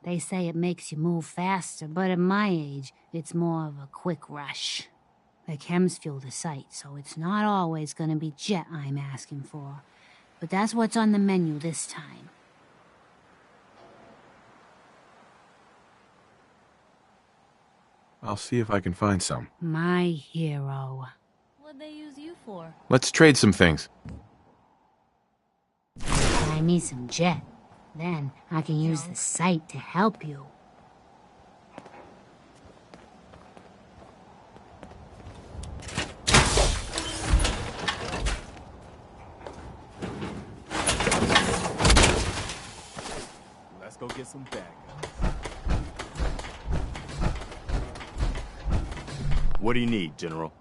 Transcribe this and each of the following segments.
They say it makes you move faster, but at my age, it's more of a quick rush. The chems fuel the site, so it's not always gonna be jet I'm asking for. But that's what's on the menu this time. I'll see if I can find some. My hero. What'd they use you for? Let's trade some things. I need some jet. Then I can use the site to help you. Let's go get some backup. What do you need, General?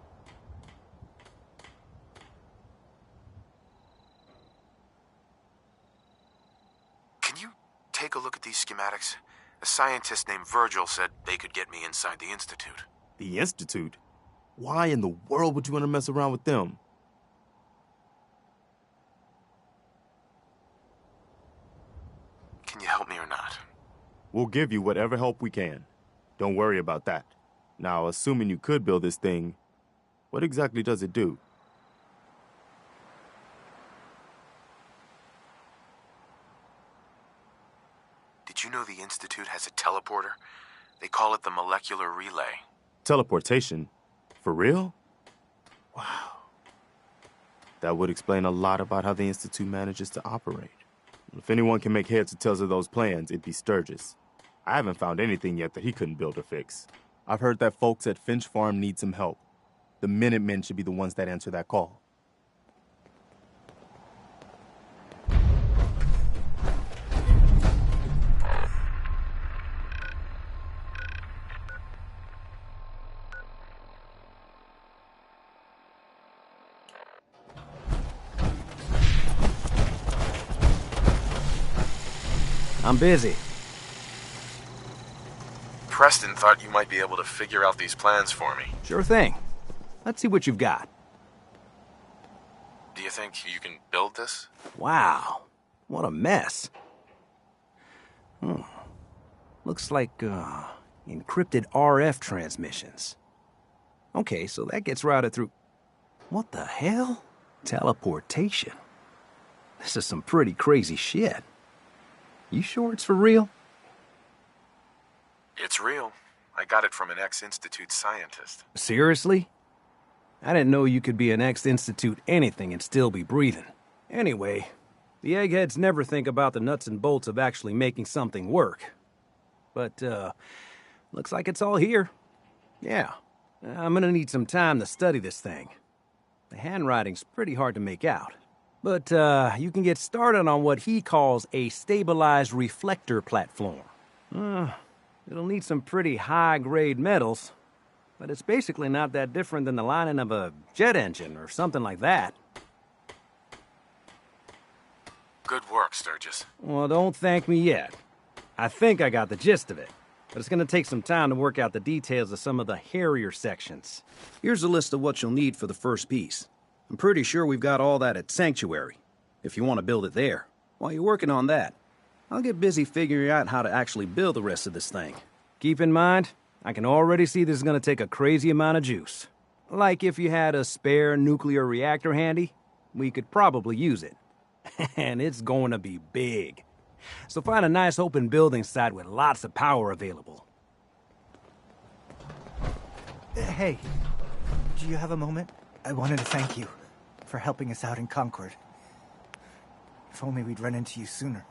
Can you take a look at these schematics? A scientist named Virgil said they could get me inside the Institute. The Institute? Why in the world would you want to mess around with them? Can you help me or not? We'll give you whatever help we can. Don't worry about that. Now, assuming you could build this thing, what exactly does it do? Did you know the Institute has a teleporter? They call it the molecular relay. Teleportation? For real? Wow. That would explain a lot about how the Institute manages to operate. If anyone can make heads or tails of those plans, it'd be Sturgis. I haven't found anything yet that he couldn't build or fix. I've heard that folks at Finch Farm need some help. The Minutemen should be the ones that answer that call. I'm busy. Preston thought you might be able to figure out these plans for me. Sure thing. Let's see what you've got. Do you think you can build this? Wow. What a mess. Looks like, encrypted RF transmissions. Okay, so that gets routed through... What the hell? Teleportation. This is some pretty crazy shit. You sure it's for real? It's real. I got it from an ex-Institute scientist. Seriously? I didn't know you could be an ex-Institute anything and still be breathing. Anyway, the eggheads never think about the nuts and bolts of actually making something work. But, looks like it's all here. Yeah, I'm gonna need some time to study this thing. The handwriting's pretty hard to make out. But, you can get started on what he calls a stabilized reflector platform. It'll need some pretty high-grade metals, but it's basically not that different than the lining of a jet engine or something like that. Good work, Sturgis. Well, don't thank me yet. I think I got the gist of it, but it's gonna take some time to work out the details of some of the hairier sections. Here's a list of what you'll need for the first piece. I'm pretty sure we've got all that at Sanctuary, if you want to build it there. While you're working on that, I'll get busy figuring out how to actually build the rest of this thing. Keep in mind, I can already see this is going to take a crazy amount of juice. Like if you had a spare nuclear reactor handy, we could probably use it. And it's going to be big. So find a nice open building site with lots of power available. Hey, do you have a moment? I wanted to thank you for helping us out in Concord. If only we'd run into you sooner.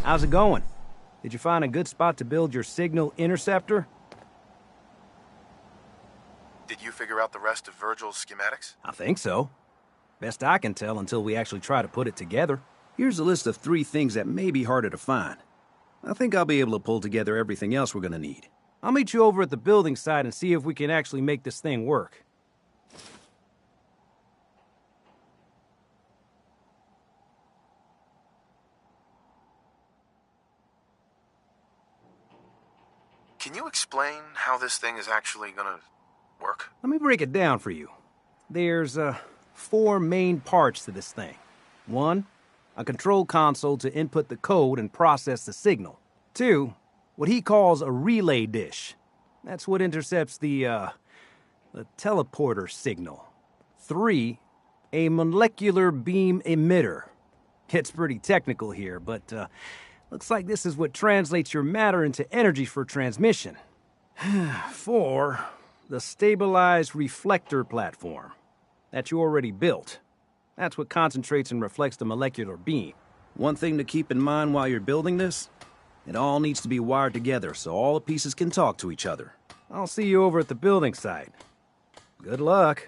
How's it going? Did you find a good spot to build your signal interceptor? Did you figure out the rest of Virgil's schematics? I think so. Best I can tell until we actually try to put it together. Here's a list of 3 things that may be harder to find. I think I'll be able to pull together everything else we're gonna need. I'll meet you over at the building site and see if we can actually make this thing work. Can you explain how this thing is actually gonna work? Let me break it down for you. There's 4 main parts to this thing. 1, a control console to input the code and process the signal. 2, what he calls a relay dish. That's what intercepts the teleporter signal. 3, a molecular beam emitter. It's pretty technical here, but looks like this is what translates your matter into energy for transmission. 4, the stabilized reflector platform that you already built. That's what concentrates and reflects the molecular beam. One thing to keep in mind while you're building this, it all needs to be wired together so all the pieces can talk to each other. I'll see you over at the building site. Good luck.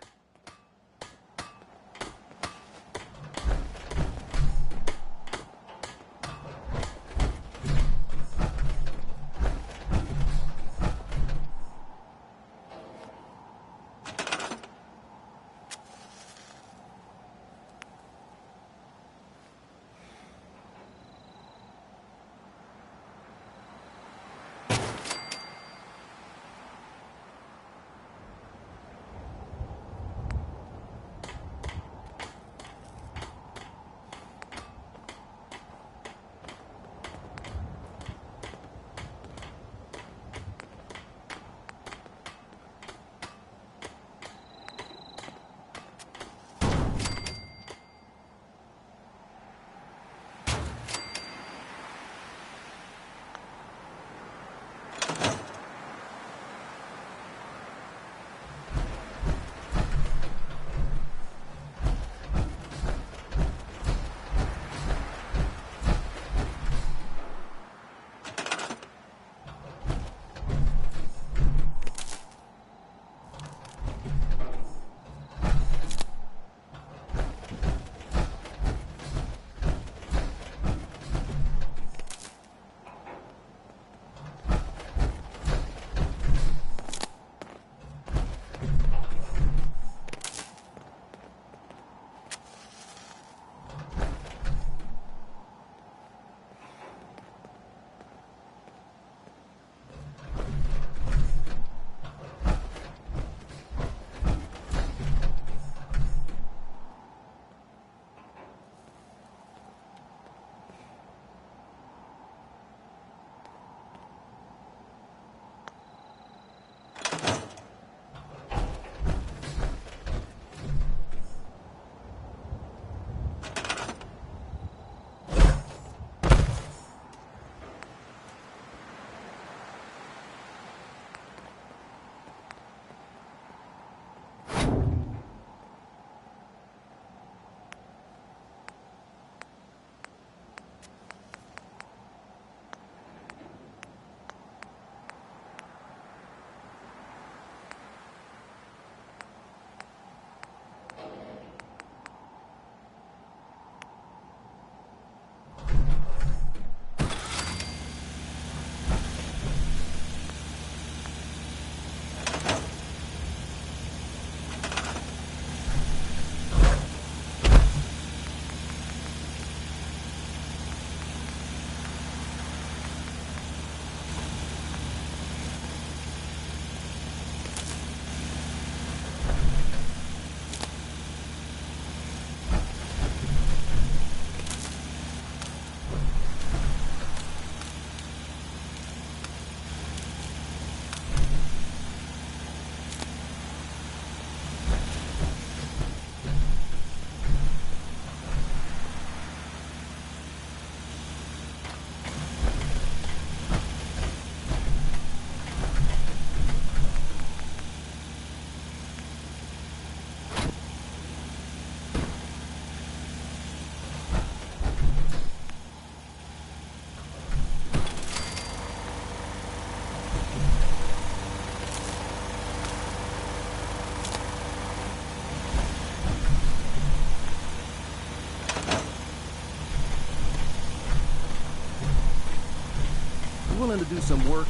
willing to do some work?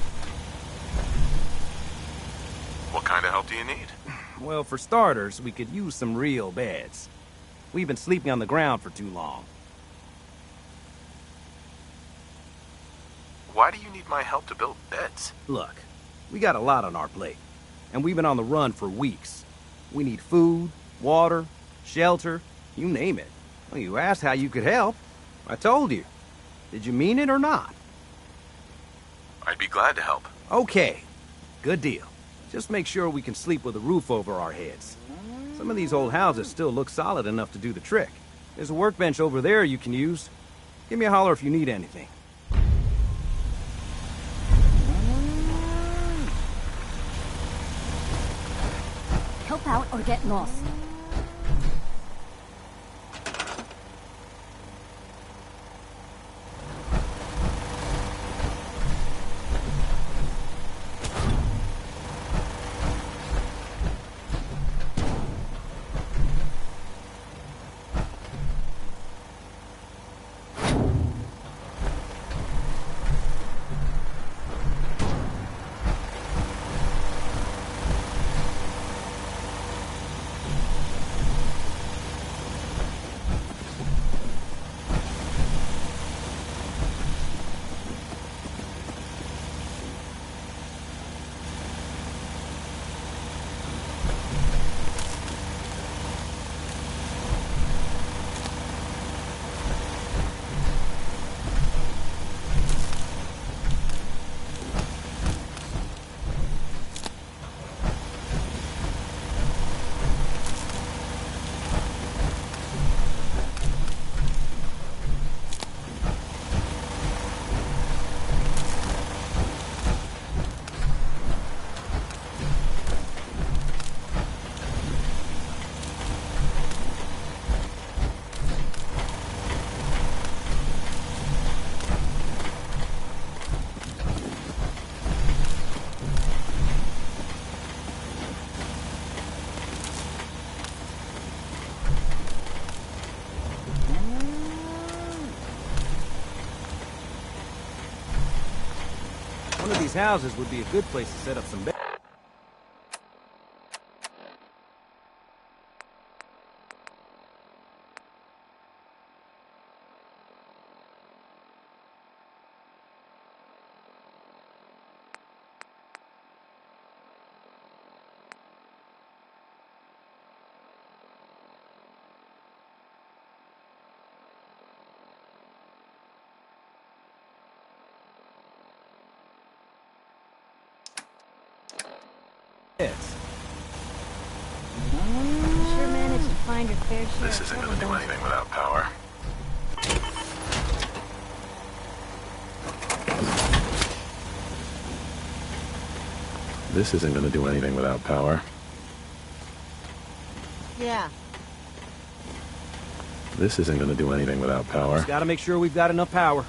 What kind of help do you need? Well, for starters, we could use some real beds. We've been sleeping on the ground for too long. Why do you need my help to build beds? Look, we got a lot on our plate, and we've been on the run for weeks. We need food, water, shelter, you name it. Well, you asked how you could help. I told you. Did you mean it or not? I'd be glad to help. Okay, good deal. Just make sure we can sleep with a roof over our heads. Some of these old houses still look solid enough to do the trick. There's a workbench over there you can use. Give me a holler if you need anything. Help out or get lost. One of these houses would be a good place to set up some beds. You sure managed to find your fair share This of isn't trouble, gonna do don't anything without power. This isn't gonna do anything without power. you? Yeah. This isn't gonna do anything without power. Just gotta make sure we've got enough power.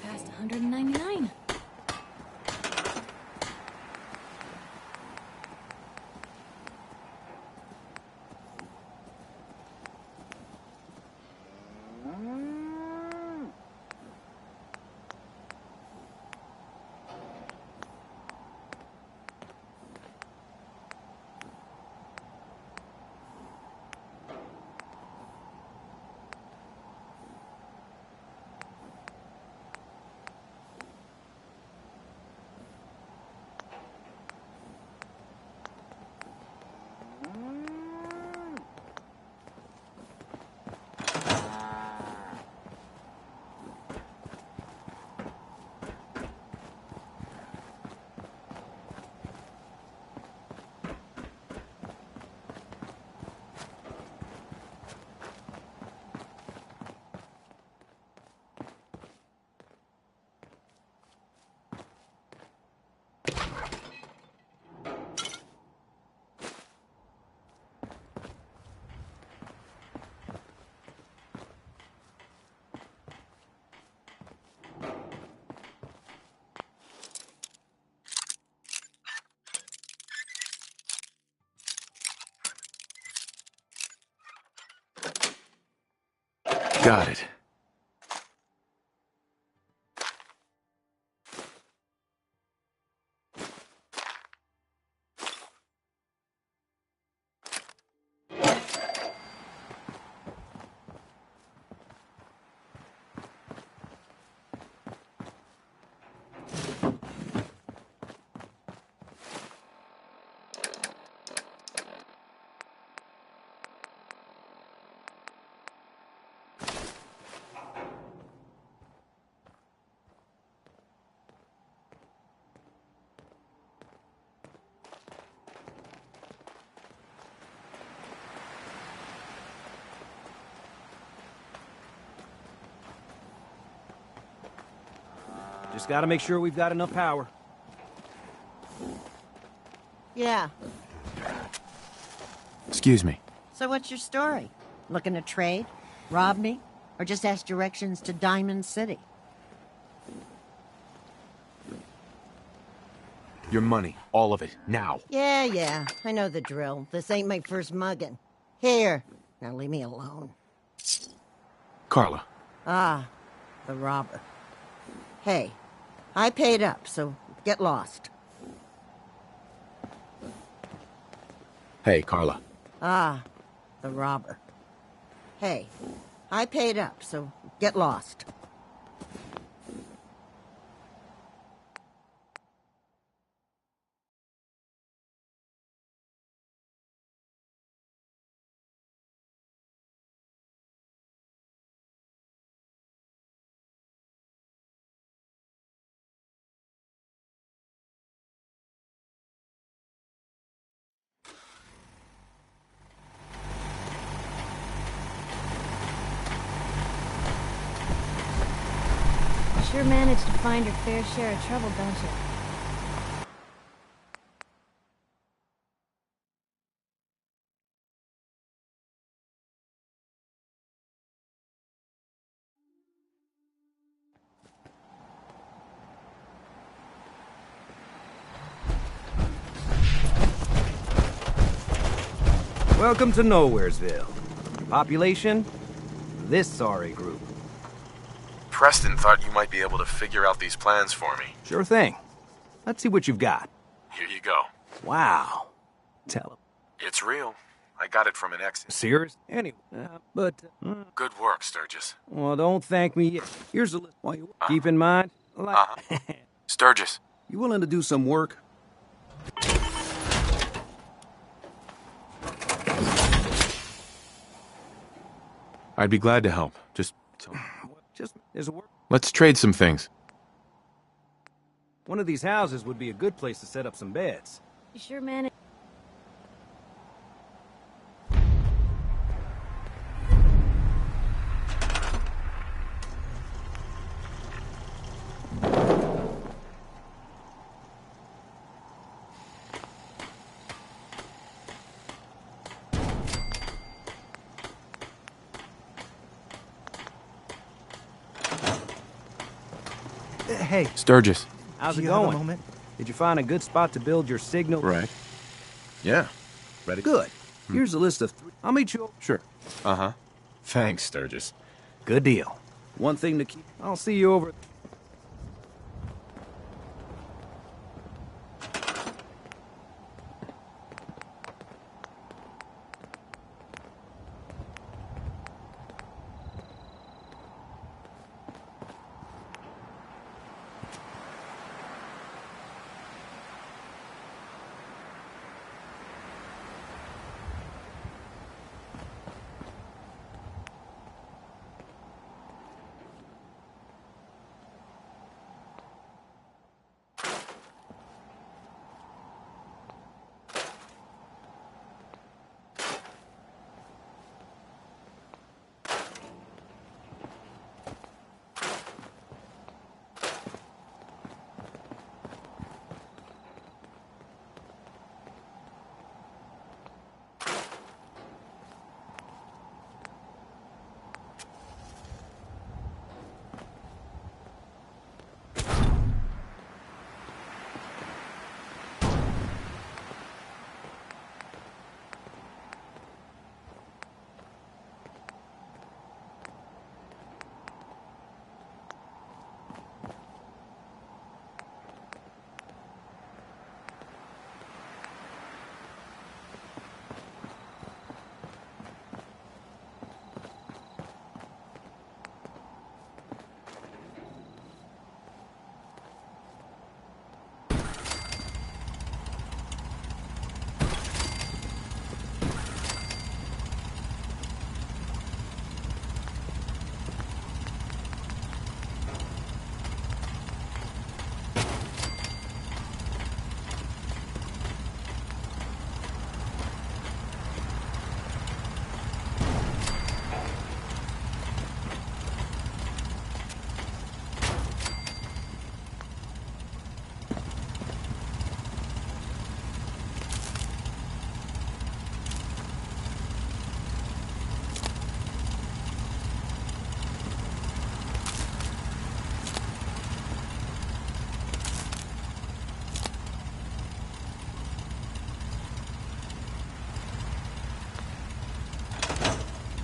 past 199. Got it. Just gotta make sure we've got enough power. Yeah. Excuse me. So what's your story? Looking to trade? Rob me? Or just ask directions to Diamond City? Your money. All of it. Now. Yeah. I know the drill. This ain't my first mugging. Here. Now leave me alone. Carla. Ah, the robber. Hey, I paid up, so get lost. Hey, Carla. Ah, the robber. Hey, I paid up, so get lost. Sure managed to find your fair share of trouble, don't you? Welcome to Nowheresville. Population? This sorry group. Preston thought you might be able to figure out these plans for me. Sure thing. Let's see what you've got. Here you go. Wow. Tell him. It's real. I got it from an ex. Serious? Anyway, Good work, Sturgis. well, don't thank me yet. Here's a list while you keep in mind. Sturgis. You willing to do some work? I'd be glad to help. Just There's a work. let's trade some things. One of these houses would be a good place to set up some beds. You sure managed. Hey, Sturgis. How's do it you have a going? moment? Did you find a good spot to build your signal? Right. Yeah. Ready? Good. Here's a list of... I'll meet you... Sure. Uh-huh. Thanks, Sturgis. Good deal. One thing to keep... I'll see you over...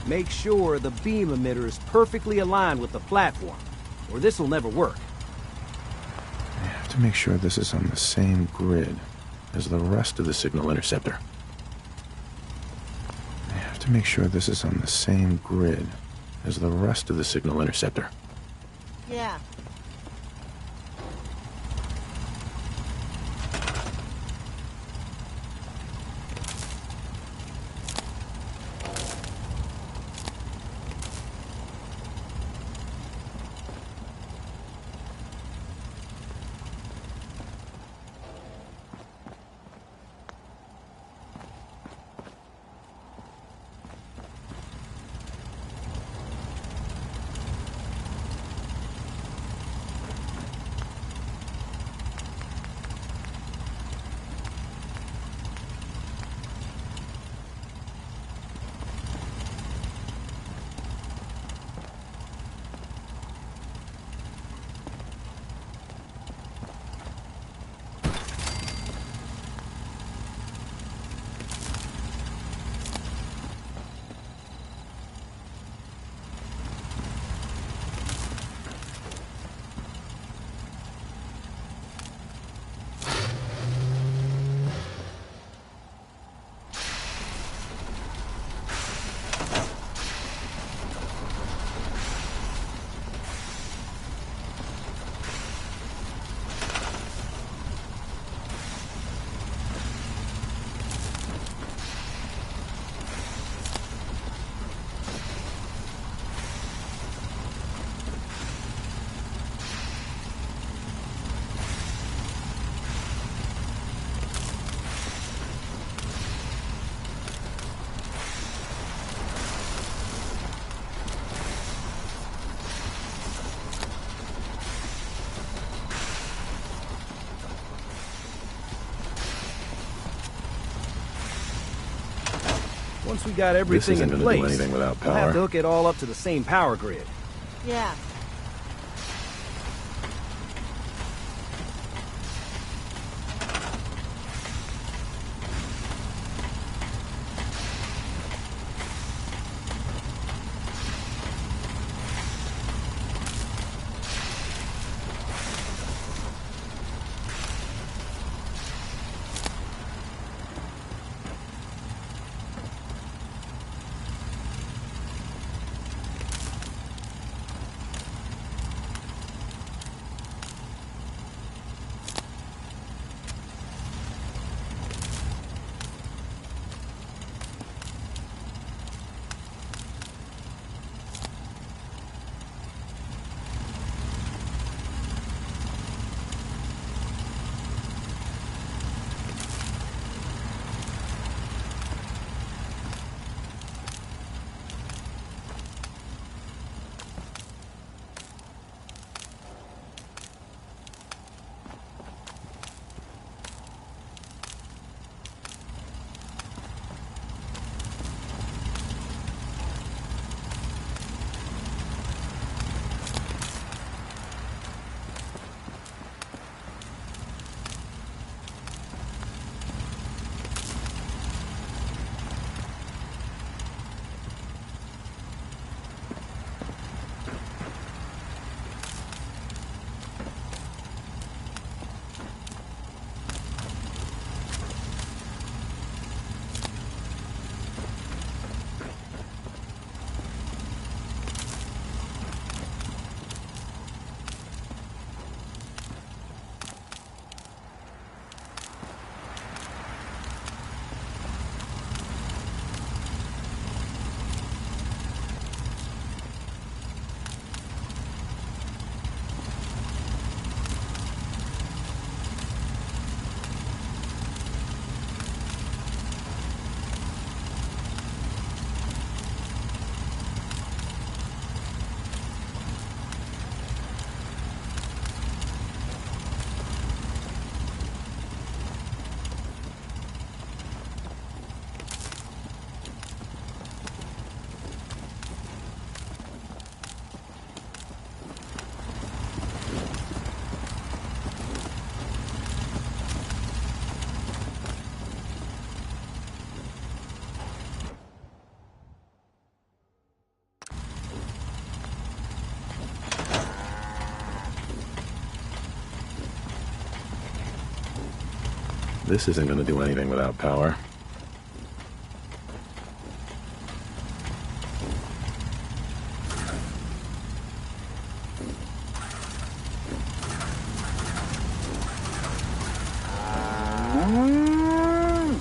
Make sure the beam emitter is perfectly aligned with the platform, or this will never work. I have to make sure this is on the same grid as the rest of the signal interceptor. I have to make sure this is on the same grid as the rest of the signal interceptor. Yeah. Once we got everything in place, do anything without we'll have to power. hook it all up to the same power grid. Yeah. This isn't gonna do anything without power.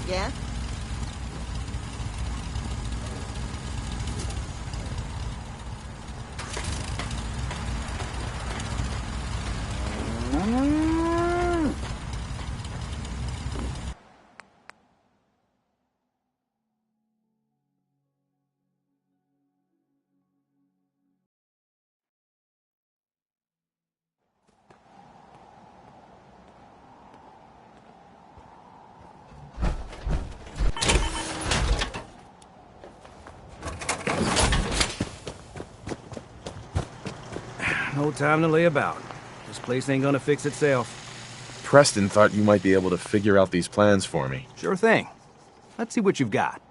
Yeah? No time to lay about. This place ain't gonna fix itself. Preston thought you might be able to figure out these plans for me. Sure thing. Let's see what you've got.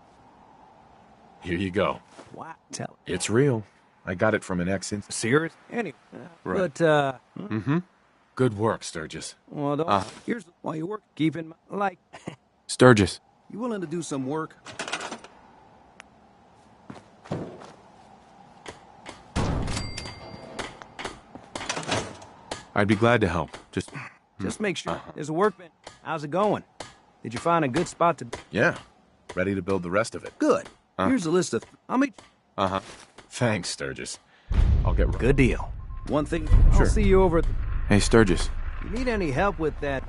Here you go. What? Tell. It's real. I got it from an ex-in. Serious? Anyway. Right. But, Mm-hmm. Good work, Sturgis. well, don't, here's why you work. Keep in mind, like, Sturgis. you willing to do some work? I'd be glad to help. Just make sure. There's a workman. How's it going? Did you find a good spot to... Yeah. Ready to build the rest of it. Good. Here's a list of... I'll meet... Uh-huh. Thanks, Sturgis. I'll get... Good deal. One thing... Sure. I'll see you over... Hey, Sturgis. You need any help with that...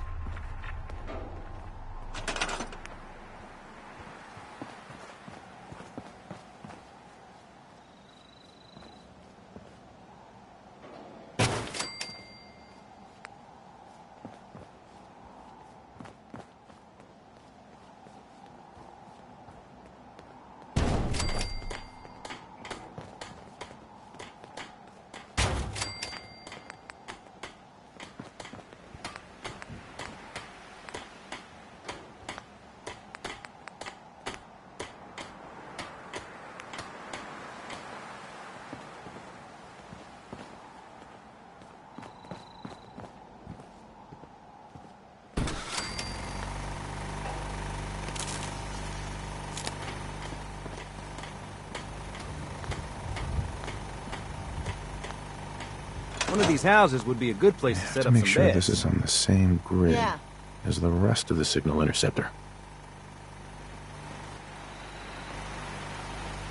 One of these houses would be a good place to set up make some sure beds. this is on the same grid Yeah. as the rest of the signal interceptor.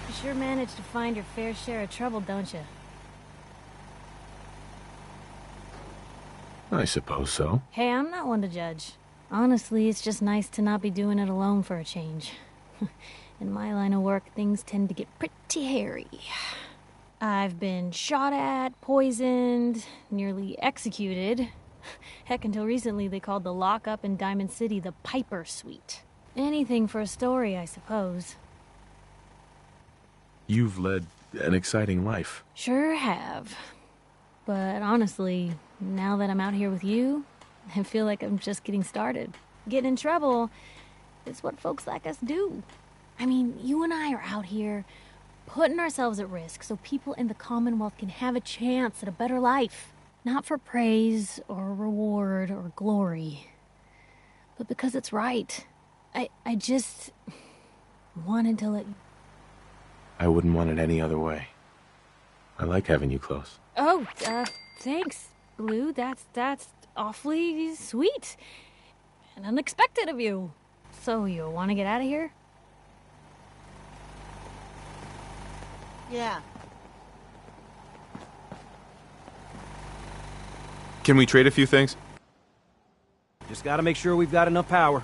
You sure manage to find your fair share of trouble, don't you? I suppose so. Hey, I'm not one to judge. Honestly, it's just nice to not be doing it alone for a change. In my line of work, things tend to get pretty hairy. I've been shot at, poisoned, nearly executed. Heck, until recently they called the lockup in Diamond City the Piper Suite. Anything for a story, I suppose. You've led an exciting life. Sure have. But honestly, now that I'm out here with you, I feel like I'm just getting started. Getting in trouble is what folks like us do. I mean, you and I are out here putting ourselves at risk so people in the Commonwealth can have a chance at a better life. Not for praise or reward or glory, but because it's right. I just wanted to let you... I wouldn't want it any other way. I like having you close. Oh, thanks, Blue. That's awfully sweet. And unexpected of you. So you want to get out of here? Yeah. Can we trade a few things? Just gotta make sure we've got enough power.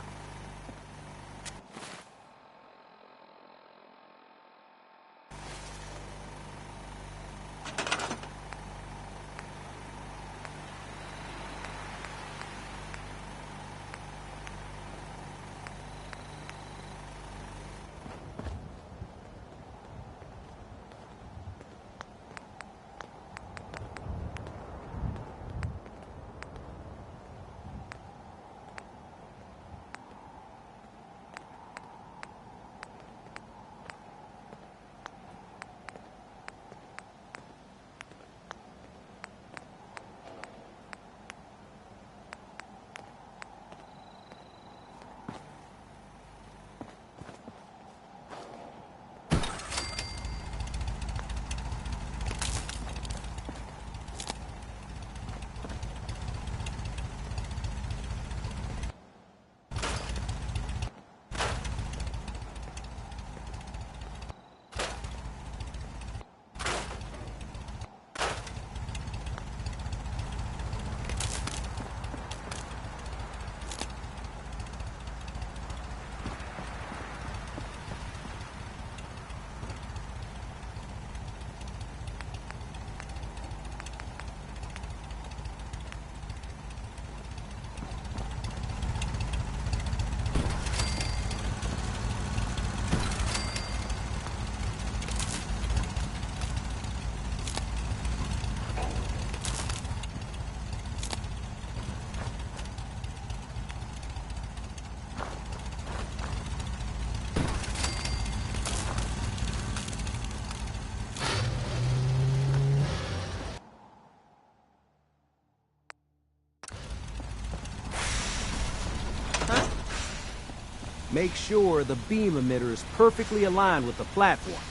Make sure the beam emitter is perfectly aligned with the platform,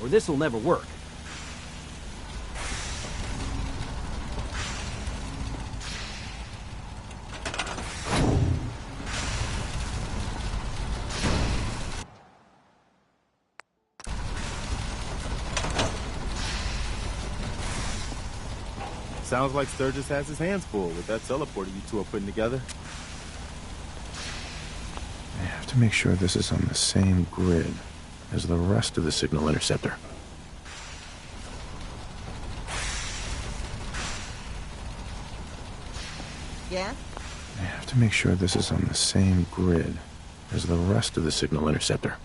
or this will never work. Sounds like Sturgis has his hands full with that teleporter you two are putting together. I have to make sure this is on the same grid as the rest of the signal interceptor. Yeah? I have to make sure this is on the same grid as the rest of the signal interceptor.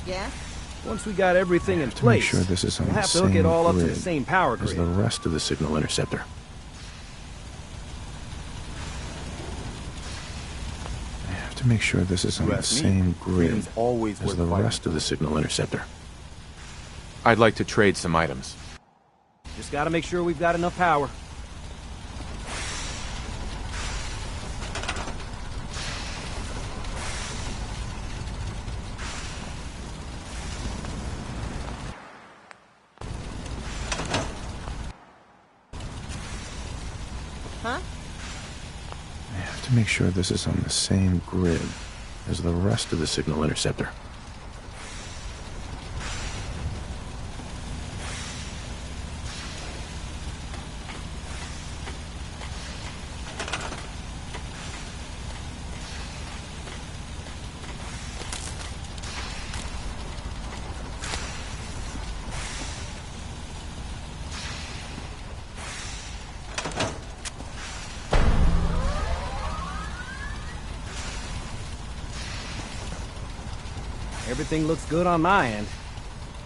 Yeah? Once we got everything in To make place, sure this is on we'll the have to hook it same all up to the grid same power as grid. the rest of the signal interceptor. I have to make sure this is on You the ask me, same grid freedom's always as worth the fighting rest of the signal interceptor. I'd like to trade some items. Just gotta make sure we've got enough power. Huh? I have to make sure this is on the same grid as the rest of the signal interceptor. Everything looks good on my end.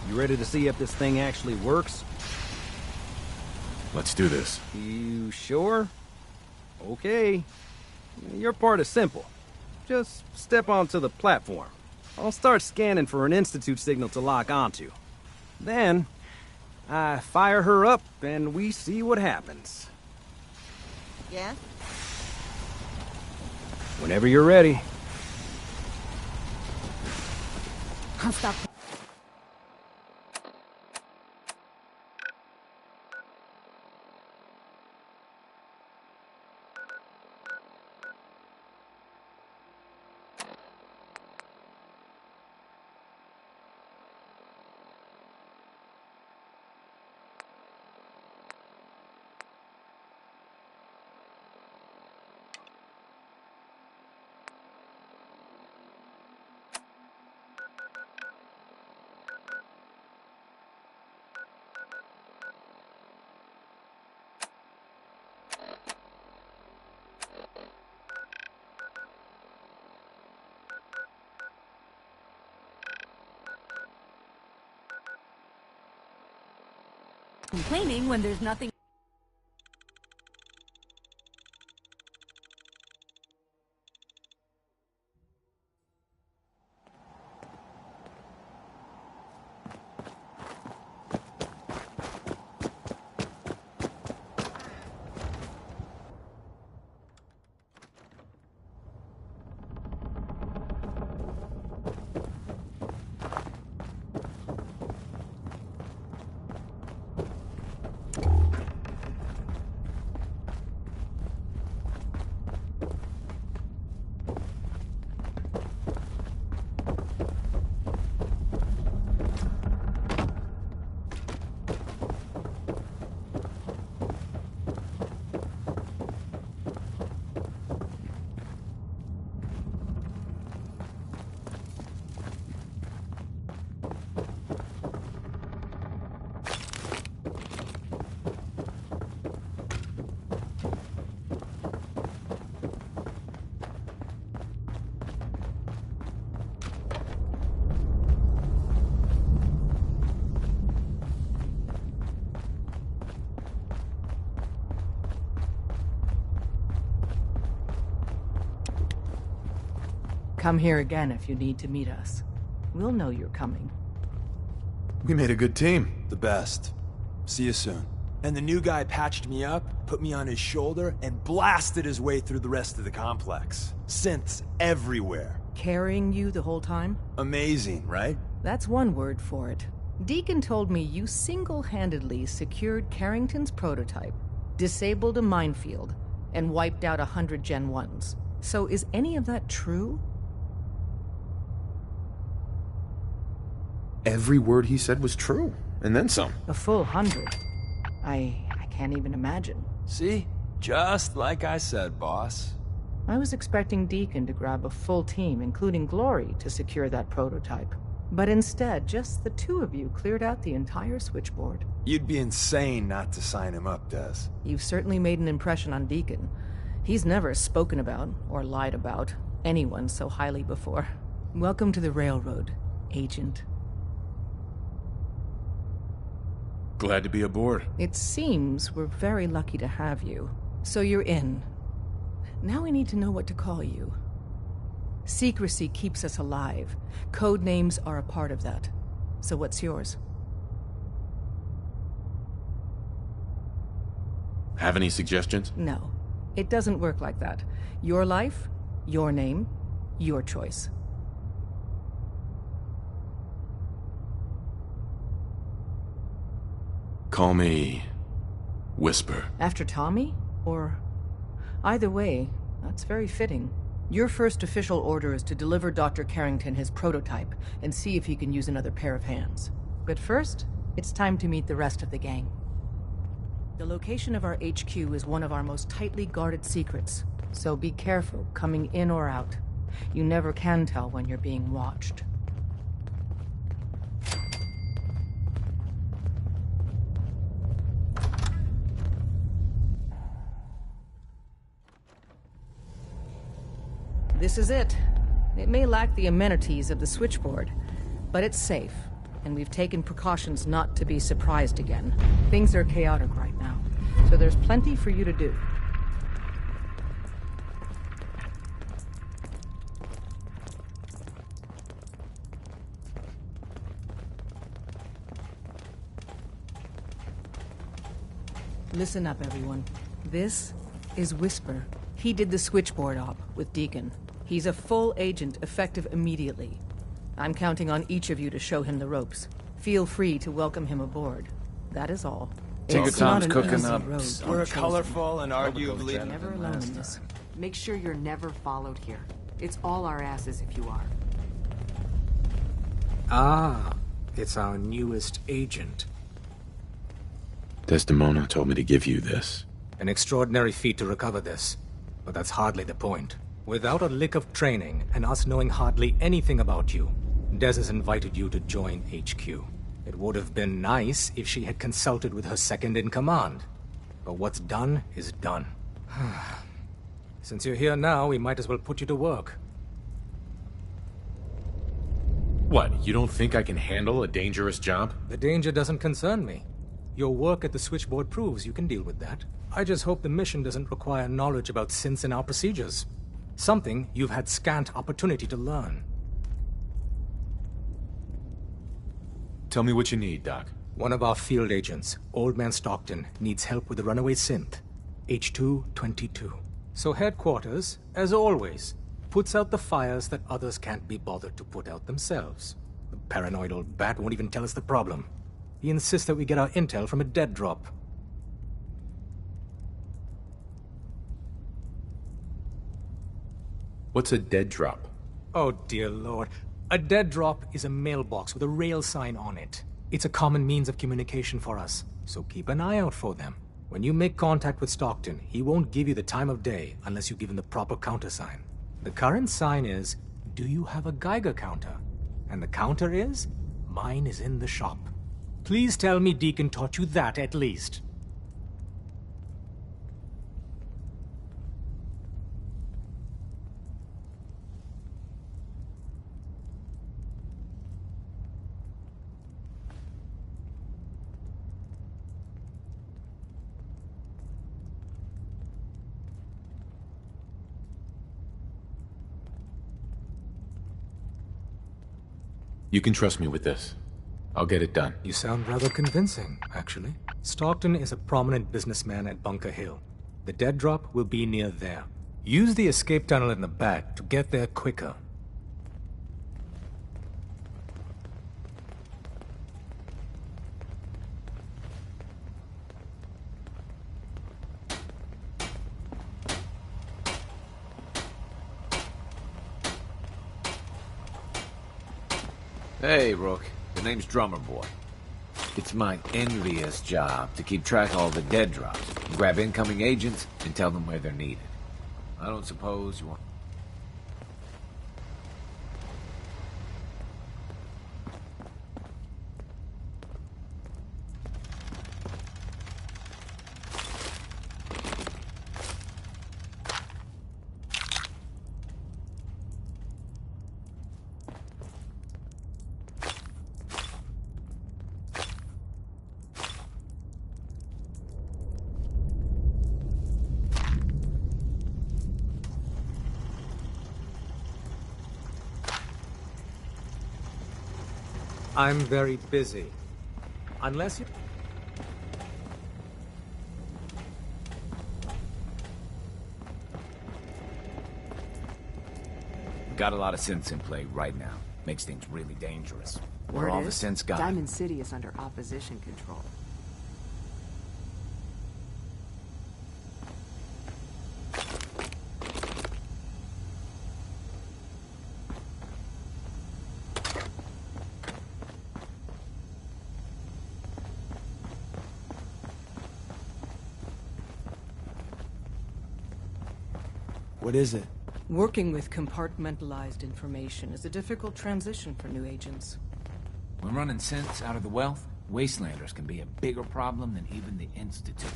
You ready to see if this thing actually works? Let's do this. You sure? Okay. Your part is simple. Just step onto the platform. I'll start scanning for an Institute signal to lock onto. Then, I fire her up and we see what happens. Yeah? Whenever you're ready. I'll stop. Complaining when there's nothing. Come here again if you need to meet us. We'll know you're coming. We made a good team. The best. See you soon. And the new guy patched me up, put me on his shoulder, and blasted his way through the rest of the complex. Synths everywhere. Carrying you the whole time? Amazing, right? That's one word for it. Deacon told me you single-handedly secured Carrington's prototype, disabled a minefield, and wiped out 100 Gen 1s. So is any of that true? Every word he said was true, and then some. A full 100. I can't even imagine. See? Just like I said, boss. I was expecting Deacon to grab a full team, including Glory, to secure that prototype. But instead, just the two of you cleared out the entire switchboard. You'd be insane not to sign him up, Des. You've certainly made an impression on Deacon. He's never spoken about, or lied about, anyone so highly before. Welcome to the Railroad, Agent. Glad to be aboard. It seems we're very lucky to have you. So you're in. Now we need to know what to call you. Secrecy keeps us alive. Code names are a part of that. So what's yours? Have any suggestions? No. It doesn't work like that. Your life, your name, your choice. Call me Whisper. After Tommy? Or... Either way, that's very fitting. Your first official order is to deliver Dr. Carrington his prototype and see if he can use another pair of hands. But first, it's time to meet the rest of the gang. The location of our HQ is one of our most tightly guarded secrets, so be careful coming in or out. You never can tell when you're being watched. This is it. It may lack the amenities of the switchboard, but it's safe, and we've taken precautions not to be surprised again. Things are chaotic right now, so there's plenty for you to do. Listen up, everyone. This is Whisper. He did the switchboard op with Deacon. He's a full agent, effective immediately. I'm counting on each of you to show him the ropes. Feel free to welcome him aboard. That is all. Tinker It's not Tom's an cooking easy up. road We're chosen. colorful and arguably Never alone in this. Make sure you're never followed here. It's all our asses if you are. Ah, it's our newest agent. Desdemona told me to give you this. An extraordinary feat to recover this, but that's hardly the point. Without a lick of training, and us knowing hardly anything about you, Des has invited you to join HQ. It would have been nice if she had consulted with her second-in-command. But what's done is done. Since you're here now, we might as well put you to work. What, you don't think I can handle a dangerous job? The danger doesn't concern me. Your work at the switchboard proves you can deal with that. I just hope the mission doesn't require knowledge about synths and our procedures. Something you've had scant opportunity to learn. Tell me what you need, Doc. One of our field agents, Old Man Stockton, needs help with the runaway synth, H222. So headquarters, as always, puts out the fires that others can't be bothered to put out themselves. The paranoid old bat won't even tell us the problem. He insists that we get our intel from a dead drop. What's a dead drop? Oh, dear Lord. A dead drop is a mailbox with a rail sign on it. It's a common means of communication for us, so keep an eye out for them. When you make contact with Stockton, he won't give you the time of day unless you give him the proper countersign. The current sign is, do you have a Geiger counter? And the counter is, mine is in the shop. Please tell me Deacon taught you that at least. You can trust me with this. I'll get it done. You sound rather convincing, actually. Stockton is a prominent businessman at Bunker Hill. The dead drop will be near there. Use the escape tunnel in the back to get there quicker. Hey, Rook. The name's Drummer Boy. It's my envious job to keep track of all the dead drops, grab incoming agents, and tell them where they're needed. I don't suppose you want... I'm very busy. Unless you... Got a lot of synths in play right now. Makes things really dangerous. Where Word all the is, synths got? Diamond City is under opposition control. What is it? Working with compartmentalized information is a difficult transition for new agents. When running synths out of the wealth, wastelanders can be a bigger problem than even the Institute.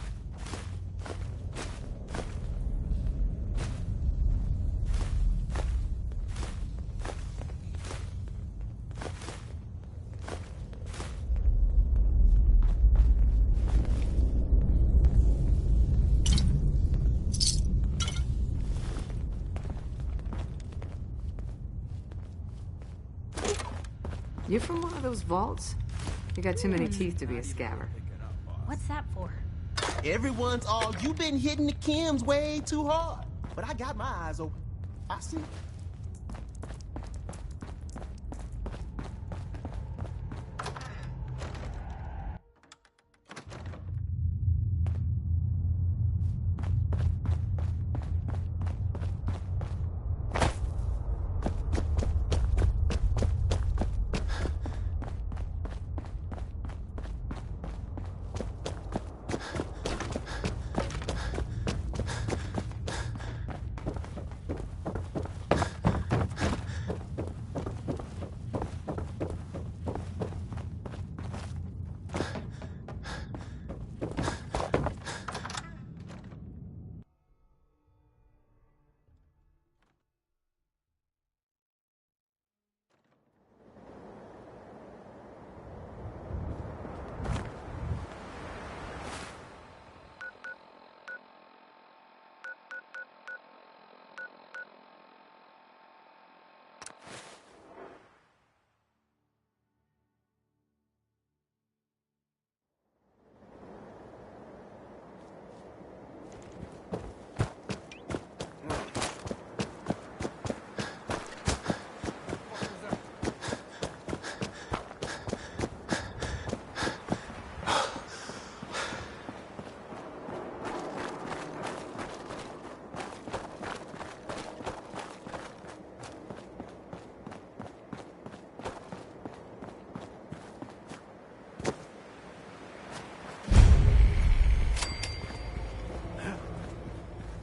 You from one of those vaults? You got too many teeth to be a scabber. What's that for? Everyone's all, "You been hitting the chems way too hard." But I got my eyes open. I see.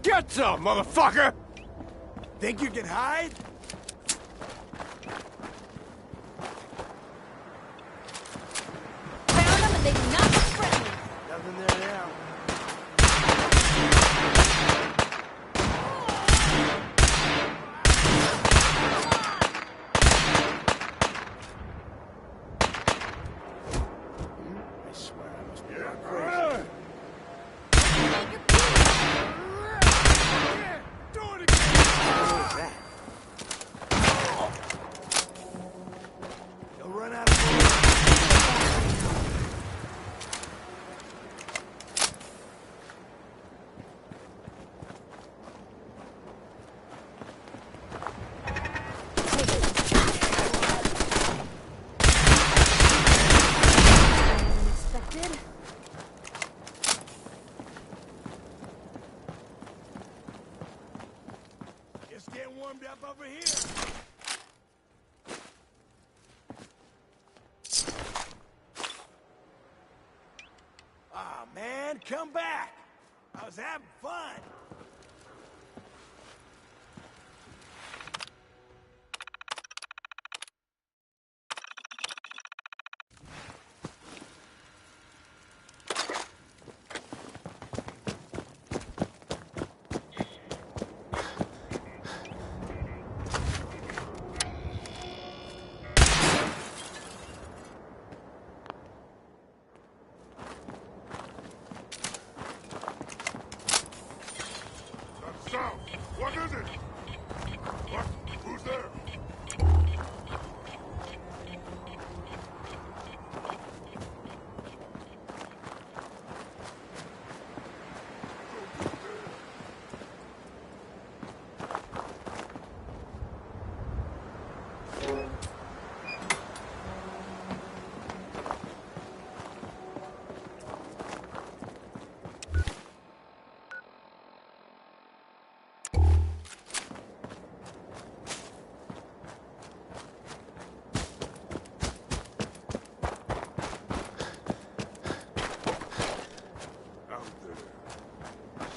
Get some, motherfucker! Think you can hide? Found them and they do not look friendly. Nothing there now. I swear I must be crazy. Do it again! What was that? come back. I was having fun. What is it? What? Who's there?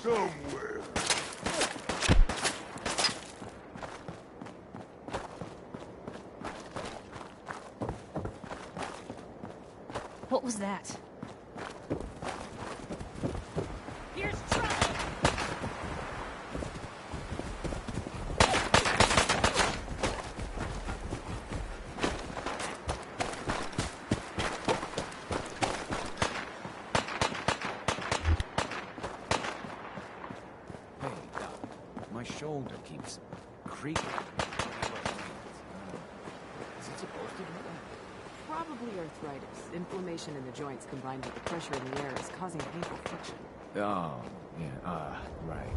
Somewhere. What was that? Here's trouble! My shoulder keeps creaking. Is it supposed to do that? Probably arthritis. Inflammation in the joints combined with the pressure in the air is causing painful friction. Oh, yeah, right.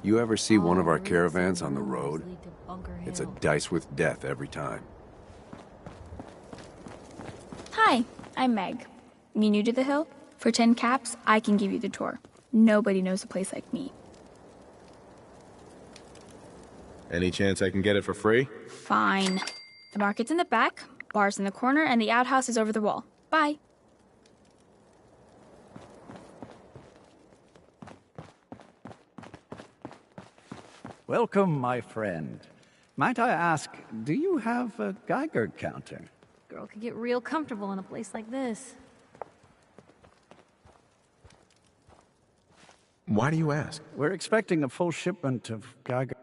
You ever see one of our caravans on the road? It's a dice with death every time. Hi, I'm Meg. You new to the hill? For 10 caps, I can give you the tour. Nobody knows a place like me. Any chance I can get it for free? Fine. The market's in the back, bar's in the corner, and the outhouse is over the wall. Bye. Welcome, my friend. Might I ask, do you have a Geiger counter? Girl could get real comfortable in a place like this. Why do you ask? We're expecting a full shipment of Geiger.